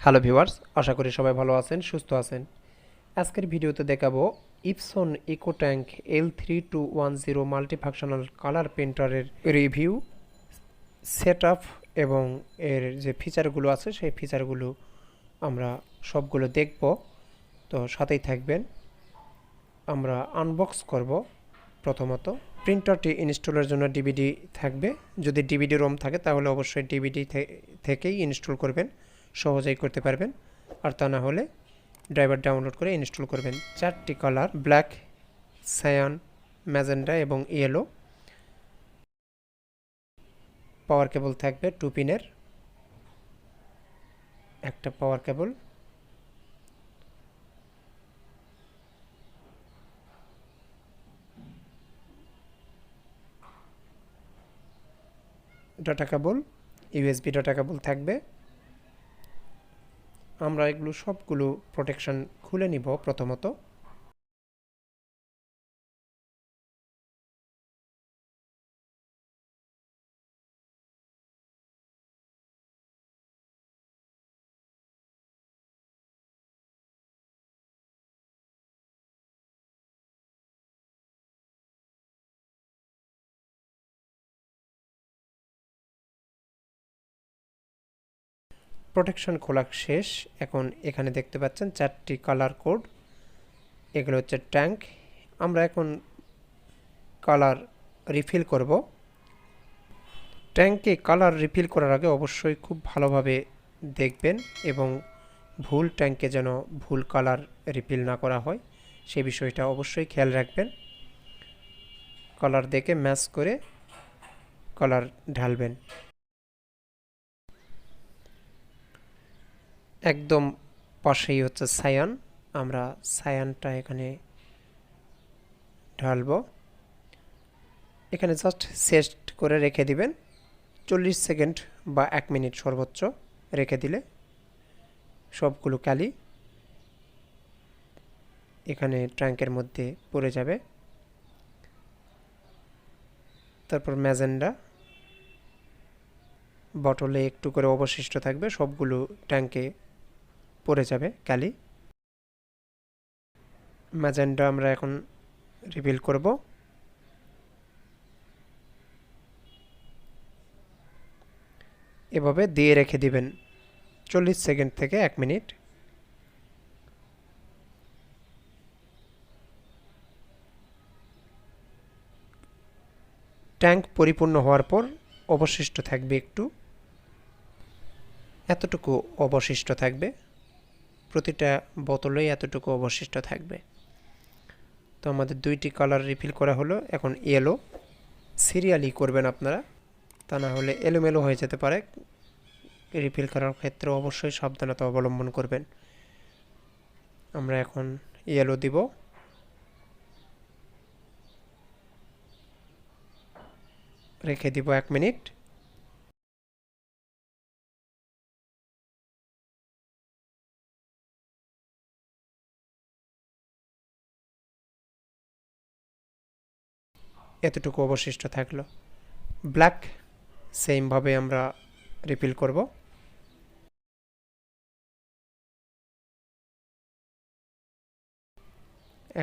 Hello viewers, আশা করি সবাই ভালো আছেন, সুস্থ আছেন। আজকের ভিডিওতে দেখাবো Epson EcoTank L3210 multifunctional colour প্রিন্টারের রিভিউ, সেটআপ এবং এর যে ফিচারগুলো আছে সেই ফিচারগুলো আমরা সবগুলো দেখব। তো সাথেই থাকবেন। আমরা আনবক্স করব। প্রথমত প্রিন্টারটি ইনস্টলের জন্য ডিভিডি থাকবে। যদি ডিভিডি রোম থাকে তাহলে অবশ্যই ডিভিডি থেকেই ইনস্টল করবেন, সহজেই করতে পারবেন। আর তা না হলে ড্রাইভার ডাউনলোড করে ইনস্টল করবেন। 4টি কালার, ব্ল্যাক, সায়ান, ম্যাজেন্ডা এবং ইয়েলো। পাওয়ার কেবল থাকবে 2 পিনের, একটা power cable. Data cable, USB data cable থাকবে। আমরা এগুলো সবগুলো প্রোটেকশন খুলে নিব। প্রথমত প্রোটেকশন খোলা শেষ। এখন এখানে দেখতে পাচ্ছেন 4টি কালার কোড। এগুলো হচ্ছে ট্যাঙ্ক। আমরা এখন কালার রিফিল করব। ট্যাঙ্কে কালার রিফিল করার আগে অবশ্যই খুব ভালোভাবে দেখবেন এবং ভুল ট্যাঙ্কে যেন ভুল কালার রিফিল না করা হয় সে বিষয়টা অবশ্যই খেয়াল রাখবেন। কালার দেখে ম্যাচ করে কালার ঢালবেন। একদম পাশেই হচ্ছে সায়ান। আমরা সায়ানটা এখানে ঢালবো। এখানে জাস্ট সেট করে রেখে দিবেন 40 সেকেন্ড বা 1 মিনিট সর্বোচ্চ রেখে দিলে সবগুলো কালি এখানে ট্যাঙ্কের মধ্যে পড়ে যাবে। তারপর ম্যাজেন্ডা, বটলে একটু করে অবশিষ্ট থাকবে, সবগুলো ট্যাঙ্কে পড়ে যাবে কালি। ম্যাজেন্ডা আমরা এখন রিভিল করব। এভাবে দিয়ে রেখে দিবেন 40 সেকেন্ড থেকে 1 মিনিট। ট্যাঙ্ক পরিপূর্ণ হওয়ার পর অবশিষ্ট থাকবে একটু, এতটুকু অবশিষ্ট থাকবে। প্রতিটা বোতলেই এতটুকু অবশিষ্ট থাকবে। তো আমাদের 2টি কালার রিফিল করা হলো। এখন ইয়েলো সিরিয়ালি করবেন আপনারা, তা না হলে এলোমেলো হয়ে যেতে পারে। রিফিল করার ক্ষেত্রে অবশ্যই সাবধানতা অবলম্বন করবেন। আমরা এখন ইয়েলো দিব। রেখে দিব 1 মিনিট। এতটুকু অবশিষ্ট থাকলো। ব্ল্যাক সেমভাবে আমরা রিফিল করব।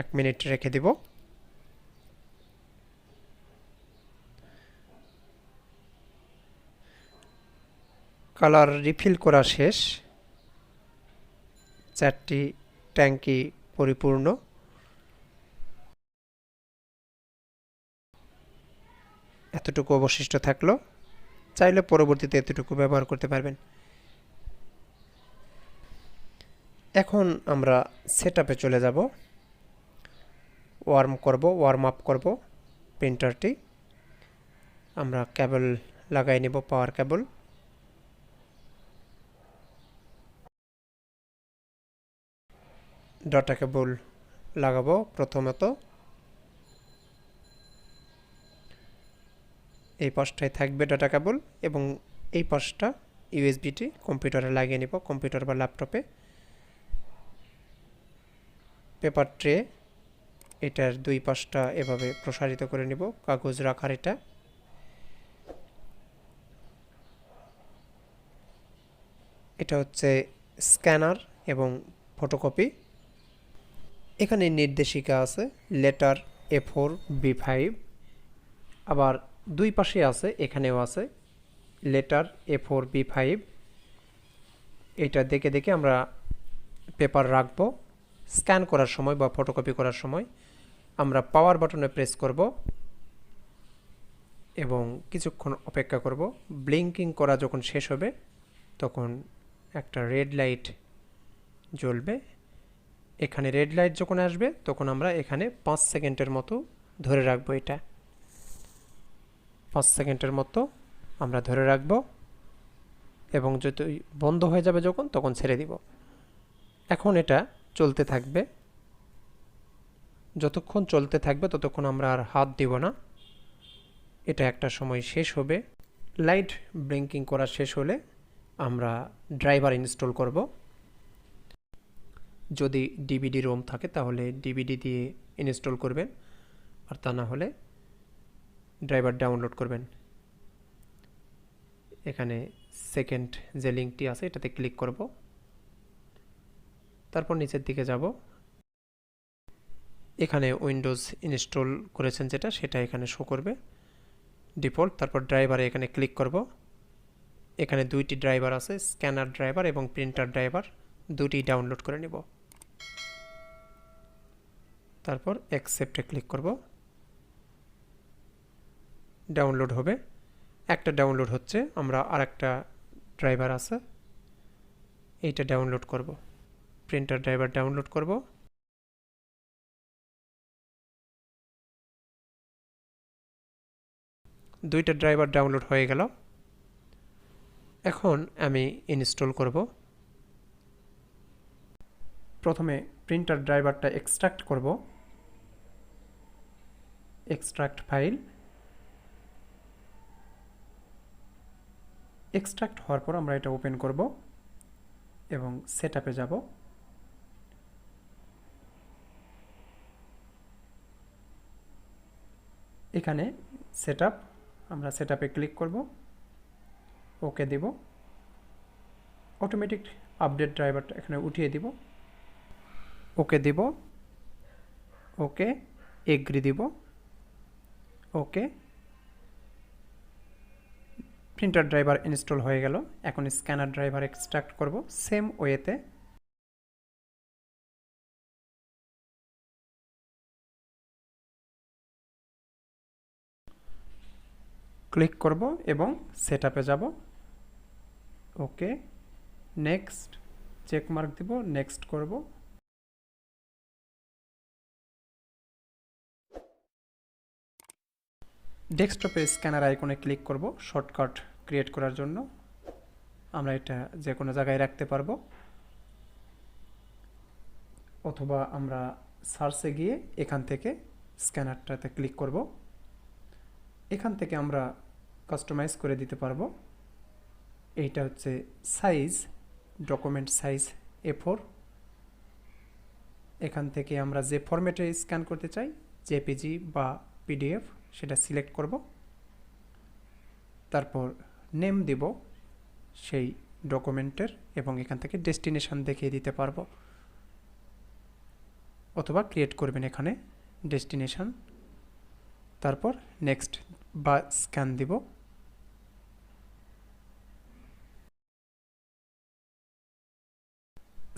এক মিনিট রেখে দিব। কালার রিফিল করা শেষ। 4টি ট্যাঙ্কি পরিপূর্ণ। এতটুকু অবশিষ্ট থাকলো। চাইলে পরবর্তীতে এতটুকু ব্যবহার করতে পারবেন। এখন আমরা সেটআপে চলে যাব। ওয়ার্ম আপ করব প্রিন্টারটি। আমরা কেবল লাগাই নেব, পাওয়ার কেবল। ডাটা কেবল লাগাবো প্রথমত। এই পাশটায় থাকবে ডাটা কেবল এবং এই পাশটা ইউএসবিটি কম্পিউটারে লাগিয়ে নেব, কম্পিউটার বা ল্যাপটপে। পেপার ট্রে, এটার 2 পাশটা এভাবে প্রসারিত করে নেব, কাগজ রাখার এটা। এটা হচ্ছে স্ক্যানার এবং ফটোকপি। এখানে নির্দেশিকা আছে লেটার A4 B5, আবার দুই পাশে আছে, এখানেও আছে লেটার A4 B5। এটা দেখে দেখে আমরা পেপার রাখবো। স্ক্যান করার সময় বা ফটোকপি করার সময় আমরা পাওয়ার বাটনে প্রেস করব এবং কিছুক্ষণ অপেক্ষা করব। ব্লিঙ্কিং করা যখন শেষ হবে তখন একটা রেড লাইট জ্বলবে। এখানে রেড লাইট যখন আসবে তখন আমরা এখানে 5 সেকেন্ডের মতো ধরে রাখবো। এটা 5 সেকেন্ডের মতো আমরা ধরে রাখবো এবং যদি বন্ধ হয়ে যাবে যখন, তখন ছেড়ে দিব। এখন এটা চলতে থাকবে। যতক্ষণ চলতে থাকবে ততক্ষণ আমরা আর হাত দিব না। এটা একটা সময় শেষ হবে। লাইট ব্লিঙ্কিং করা শেষ হলে আমরা ড্রাইভার ইনস্টল করব। যদি ডিভিডি রোম থাকে তাহলে ডিভিডি দিয়ে ইনস্টল করবেন, আর তা না হলে ড্রাইভার ডাউনলোড করবেন। এখানে সেকেন্ড যে লিঙ্কটি আছে এটাতে ক্লিক করব, তারপর নিচের দিকে যাব। এখানে উইন্ডোজ ইনস্টল করেছেন যেটা, সেটা এখানে শো করবে ডিফল্ট। তারপর ড্রাইভারে এখানে ক্লিক করব। এখানে দুইটি ড্রাইভার আছে, স্ক্যানার ড্রাইভার এবং প্রিন্টার ড্রাইভার, দুটি ডাউনলোড করে নেব। তারপর অ্যাকসেপ্টে ক্লিক করব। ডাউনলোড হবে। একটা ডাউনলোড হচ্ছে, আমরা আরেকটা ড্রাইভার আছে এইটা ডাউনলোড করব। প্রিন্টার ড্রাইভার ডাউনলোড করব। দুইটা ড্রাইভার ডাউনলোড হয়ে গেল। এখন আমি ইনস্টল করব। প্রথমে প্রিন্টার ড্রাইভারটা এক্সট্রাক্ট করব। Extract file. এক্সট্রাক্ট হওয়ার পর আমরা এটা ওপেন করব এবং সেটআপে যাব। এখানে সেটআপ, আমরা সেটআপে ক্লিক করব, ওকে দেব। অটোমেটিক আপডেট ড্রাইভারটা এখানে উঠিয়ে দিব, ওকে দেব, ওকে, এগ্রি দিব, ওকে। প্রিন্টার ড্রাইভার ইনস্টল হয়ে গেল। এখন স্ক্যানার ড্রাইভার এক্সট্রাক্ট করব সেম ওয়েতে। ক্লিক করব এবং সেটআপে যাব, ওকে, নেক্সট, চেক মার্ক দিব, নেক্সট করব। ডেস্কটপে স্ক্যানার আইকনে ক্লিক করব শর্টকাট ক্রিয়েট করার জন্য। আমরা এটা যে কোনো জায়গায় রাখতে পারবো, অথবা আমরা সার্চে গিয়ে এখান থেকে স্ক্যানারটাতে ক্লিক করব। এখান থেকে আমরা কাস্টমাইজ করে দিতে পারবো। এইটা হচ্ছে সাইজ, ডকুমেন্ট সাইজ A4। এখান থেকে আমরা যে ফরম্যাটে স্ক্যান করতে চাই, জেপিজি বা পিডিএফ, সেটা সিলেক্ট করব। তারপর নেম দিব সেই ডকুমেন্টের এবং এখান থেকে ডেস্টিনেশন দেখিয়ে দিতে পারবো, অথবা ক্রিয়েট করবেন এখানে ডেস্টিনেশন। তারপর নেক্সট বা স্ক্যান দিব।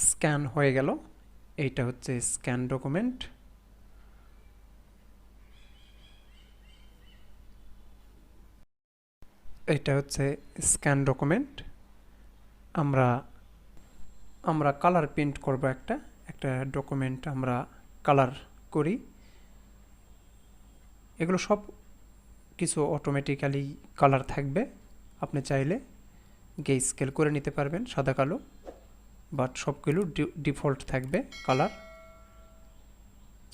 স্ক্যান হয়ে গেল। এইটা হচ্ছে স্ক্যান ডকুমেন্ট। এটা হচ্ছে স্ক্যান ডকুমেন্ট। আমরা কালার প্রিন্ট করব। একটা ডকুমেন্ট আমরা কালার করি। এগুলো সব কিছু অটোমেটিক্যালি কালার থাকবে। আপনি চাইলে গ্রে স্কেল করে নিতে পারবেন সাদা কালো, বাট সবগুলো ডিফল্ট থাকবে কালার।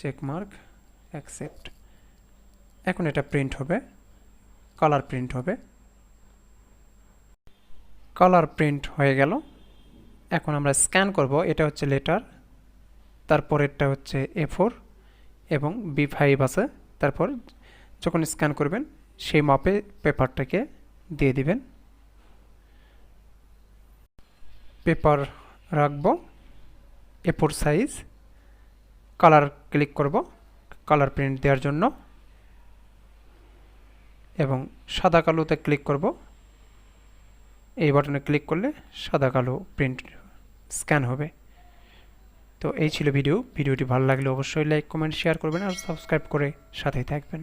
Check mark, accept. এখন এটা প্রিন্ট হবে, কালার প্রিন্ট হবে। কালার প্রিন্ট হয়ে গেল। এখন আমরা স্ক্যান করব। এটা হচ্ছে লেটার, তারপরেরটা হচ্ছে A4 এবং B5 আছে। তারপর যখন স্ক্যান করবেন সেই মাপে পেপারটাকে দিয়ে দিবেন। পেপার রাখবো। A4 size. কালার ক্লিক করব কালার প্রিন্ট দেওয়ার জন্য এবং সাদা কালোতে ক্লিক করব। এই বাটনে ক্লিক করলে সাদা কালো প্রিন্ট স্ক্যান হবে। তো এই ছিল ভিডিওটি ভালো লাগলে অবশ্যই লাইক কমেন্ট শেয়ার করবেন আর সাবস্ক্রাইব করে সাথেই থাকবেন।